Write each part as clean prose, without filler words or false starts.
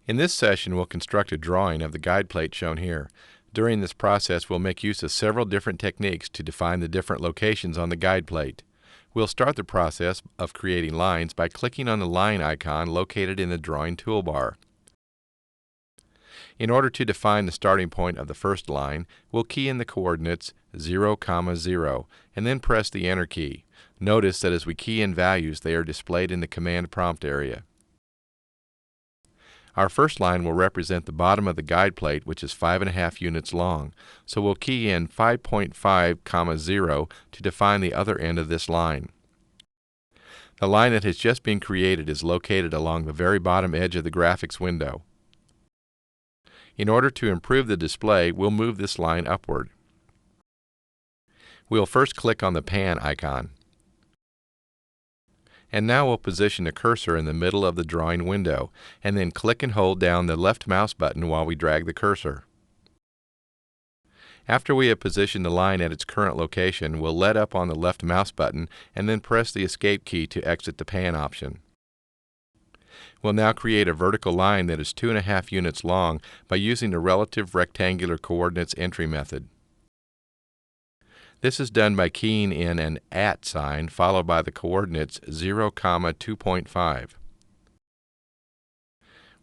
In this session, we'll construct a drawing of the guide plate shown here. During this process, we'll make use of several different techniques to define the different locations on the guide plate. We'll start the process of creating lines by clicking on the line icon located in the drawing toolbar. In order to define the starting point of the first line, we'll key in the coordinates 0, 0, and then press the Enter key. Notice that as we key in values, they are displayed in the command prompt area. Our first line will represent the bottom of the guide plate, which is 5.5 units long. So we'll key in 5.5, 0 to define the other end of this line. The line that has just been created is located along the very bottom edge of the graphics window. In order to improve the display, we'll move this line upward. We'll first click on the pan icon. And now we'll position the cursor in the middle of the drawing window, and then click and hold down the left mouse button while we drag the cursor. After we have positioned the line at its current location, we'll let up on the left mouse button and then press the Escape key to exit the pan option. We'll now create a vertical line that is 2.5 units long by using the relative rectangular coordinates entry method. This is done by keying in an @ sign followed by the coordinates 0, 2.5.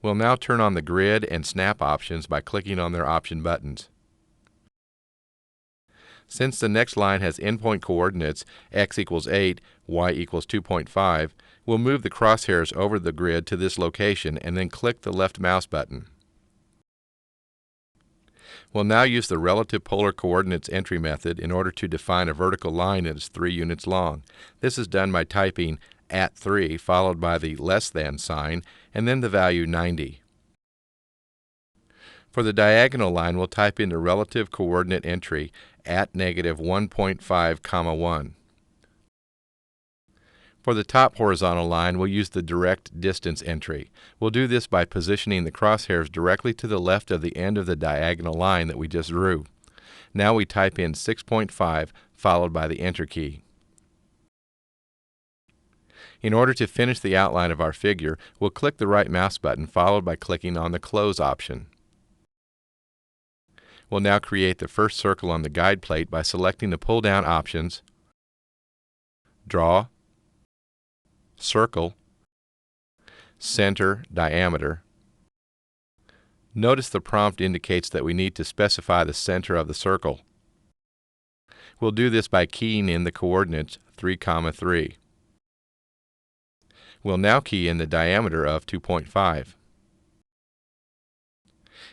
We'll now turn on the grid and snap options by clicking on their option buttons. Since the next line has endpoint coordinates x equals 8, y equals 2.5, we'll move the crosshairs over the grid to this location and then click the left mouse button. We'll now use the relative polar coordinates entry method in order to define a vertical line that is 3 units long. This is done by typing @3 followed by the less than sign and then the value 90. For the diagonal line, we'll type in the relative coordinate entry @-1.5, 1. For the top horizontal line, we'll use the direct distance entry. We'll do this by positioning the crosshairs directly to the left of the end of the diagonal line that we just drew. Now we type in 6.5 followed by the Enter key. In order to finish the outline of our figure, we'll click the right mouse button followed by clicking on the Close option. We'll now create the first circle on the guide plate by selecting the pull-down options, Draw, Circle, Center, Diameter. Notice the prompt indicates that we need to specify the center of the circle. We'll do this by keying in the coordinates 3, 3. We'll now key in the diameter of 2.5.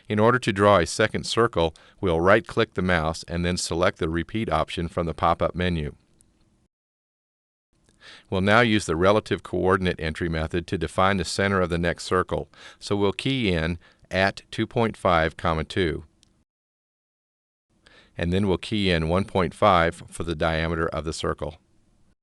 In order to draw a second circle, we'll right-click the mouse and then select the Repeat option from the pop-up menu. We'll now use the relative coordinate entry method to define the center of the next circle. So we'll key in @2.5, 2. And then we'll key in 1.5 for the diameter of the circle.